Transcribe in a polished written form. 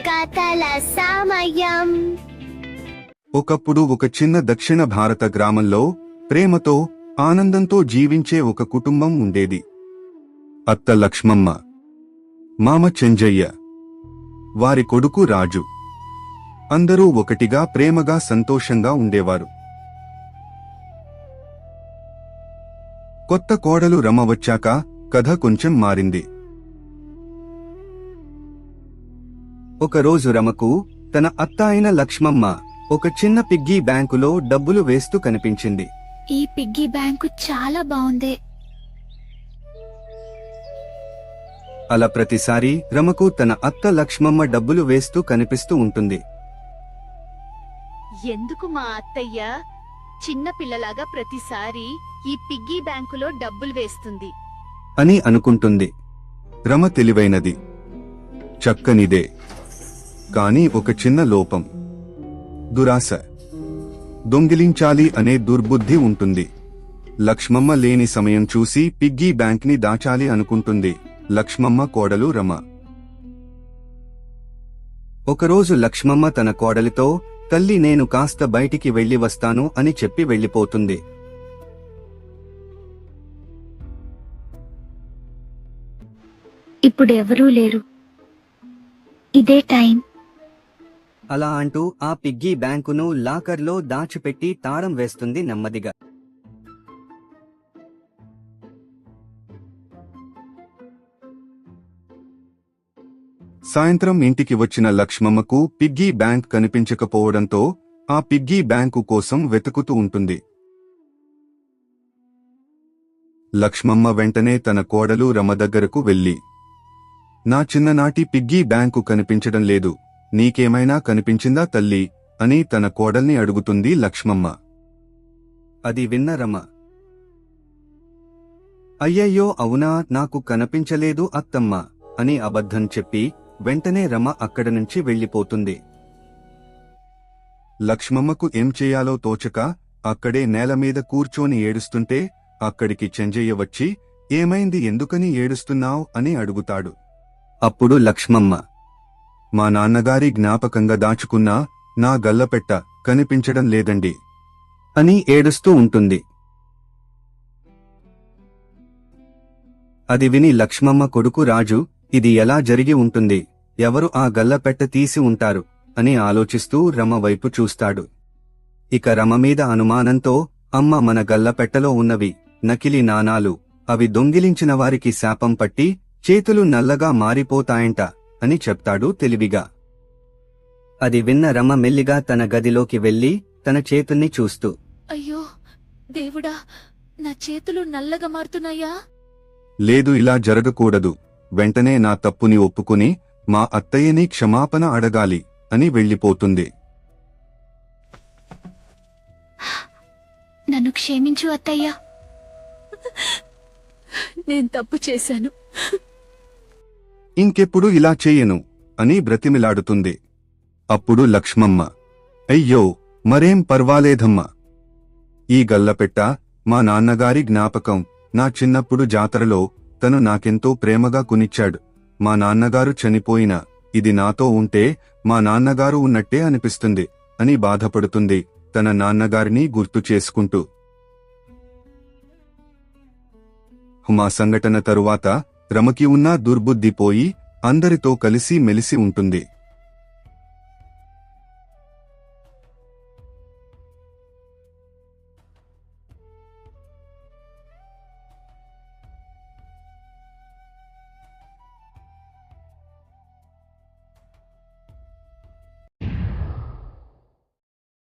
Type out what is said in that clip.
కథల సమయం. ఒకప్పుడు ఒక చిన్న దక్షిణ భారత గ్రామంలో ప్రేమతో ఆనందంతో జీవించే ఒక కుటుంబం ఉండేది. అత్త లక్ష్మమ్మ, మామ చెంజయ్య, వారి కొడుకు రాజు. అందరూ ఒకటిగా ప్రేమగా సంతోషంగా ఉండేవారు. కొత్త కోడలు రమ వచ్చాక కథ కొంచెం మారింది. ఒకరోజు రమకు తన అత్త అయిన లక్ష్మమ్మ ఒక చిన్న పిగ్గీ బ్యాంకులో డబ్బులు వేస్తూ కనిపించింది. ఈ పిగ్గీ బ్యాంకు చాలా బాగుంది. అలా ప్రతిసారి రమకు తన అత్త లక్ష్మమ్మ డబ్బులు వేస్తూ కనిపిస్తూ ఉంటుంది. ఎందుకు మా అత్తయ్య చిన్న పిల్లలాగా ప్రతిసారి ఈ పిగ్గీ బ్యాంకులో డబ్బులు వేస్తుంది అని అనుకుంటుంది. రమ తెలివైనది, చక్కనిదే, కాని ఒక చిన్న లోపం, దురాశ, దొంగిలించాలి అనే దుర్బుద్ధి ఉంటుంది. లక్ష్మమ్మ లేని సమయం చూసి పిగ్గీ బ్యాంక్ ని దాచాలి అనుకుంటుంది లక్ష్మమ్మ కోడలు రమ. ఒకరోజు లక్ష్మమ్మ తన కోడలితో, తల్లి నేను కాస్త బయటికి వెళ్లి వస్తాను అని చెప్పి వెళ్లిపోతుంది. ఇప్పుడెవరూ లేరు, ఇదే టైం. అలా అంటూ ఆ పిగ్గీ బ్యాంకును లాకర్లో దాచిపెట్టి తాళం వేస్తుంది నెమ్మదిగా. సాయంత్రం ఇంటికి వచ్చిన లక్ష్మమ్మకు పిగ్గీ బ్యాంక్ కనిపించకపోవడంతో ఆ పిగ్గీ బ్యాంకు కోసం వెతుకుతూ ఉంటుంది. లక్ష్మమ్మ వెంటనే తన కోడలు రమ దగ్గరకు వెళ్లి, నా చిన్ననాటి పిగ్గీ బ్యాంకు కనిపించడం లేదు, నీకేమైనా కనిపించిందా తల్లి అని తన కోడల్ని అడుగుతుంది లక్ష్మమ్మ. అది విన్న రమ, అయ్యయ్యో అవునా, నాకు కనిపించలేదు అత్తమ్మ అని అబద్ధం చెప్పి వెంటనే రమ అక్కడి నుంచి వెళ్లిపోతుంది. లక్ష్మమ్మకు ఏం చేయాలో తోచక అక్కడే నేలమీద కూర్చొని ఏడుస్తుంటే అక్కడికి చెంజయ్య వచ్చి, ఏమైంది, ఎందుకని ఏడుస్తున్నావ్ అని అడుగుతాడు. అప్పుడు లక్ష్మమ్మ, మా నాన్నగారి జ్ఞాపకంగా దాచుకున్నా నా గల్లపెట్ట కనిపించడం లేదండి అని ఏడుస్తూ ఉంటుంది. అది విని లక్ష్మమ్మ కొడుకు రాజు, ఇది ఎలా జరిగి ఉంటుంది, ఎవరు ఆ గల్లపెట్ట తీసి ఉంటారు అని ఆలోచిస్తూ రమ వైపు చూస్తాడు. ఇక రమ మీద అనుమానంతో, అమ్మ మన గల్లపెట్టలో ఉన్నవి నకిలీ నాణాలు, అవి దొంగిలించిన వారికి శాపం పట్టి చేతులు నల్లగా మారిపోతాయంట అని చెప్తాడు తెలివిగా. అది విన్న రమ మెల్లిగా తన గదిలోకి వెళ్లి తన చేతుల్ని చూస్తూ, అయ్యో దేవుడా, నా చేతులు నల్లగా మారుతున్నాయా? లేదు, ఇలా జరగకూడదు, వెంటనే నా తప్పుని ఒప్పుకుని మా అత్తయ్యని క్షమాపణ అడగాలి అని వెళ్లిపోతుంది. నన్ను క్షమించు అత్తయ్య, నేను తప్పు చేశాను. ఇంకెప్పుడు ఇలా చెయ్యను అని బ్రతిమిలాడుతుంది. అప్పుడు లక్ష్మమ్మ, అయ్యో మరేం పర్వాలేదమ్మా, ఈ గల్లపెట్ట మా నాన్నగారి జ్ఞాపకం, నా చిన్నప్పుడు జాతరలో తను నాకెంతో ప్రేమగా కొనిచ్చాడు, మా నాన్నగారు చనిపోయినా ఇది నాతో ఉంటే మా నాన్నగారు ఉన్నట్టే అనిపిస్తుంది అని బాధపడుతుంది తన నాన్నగారిని గుర్తు చేసుకుంటూ. మా సంఘటన తరువాత రమకి ఉన్న దుర్బుద్ధి పోయి అందరితో కలిసి మెలిసి ఉంటుంది.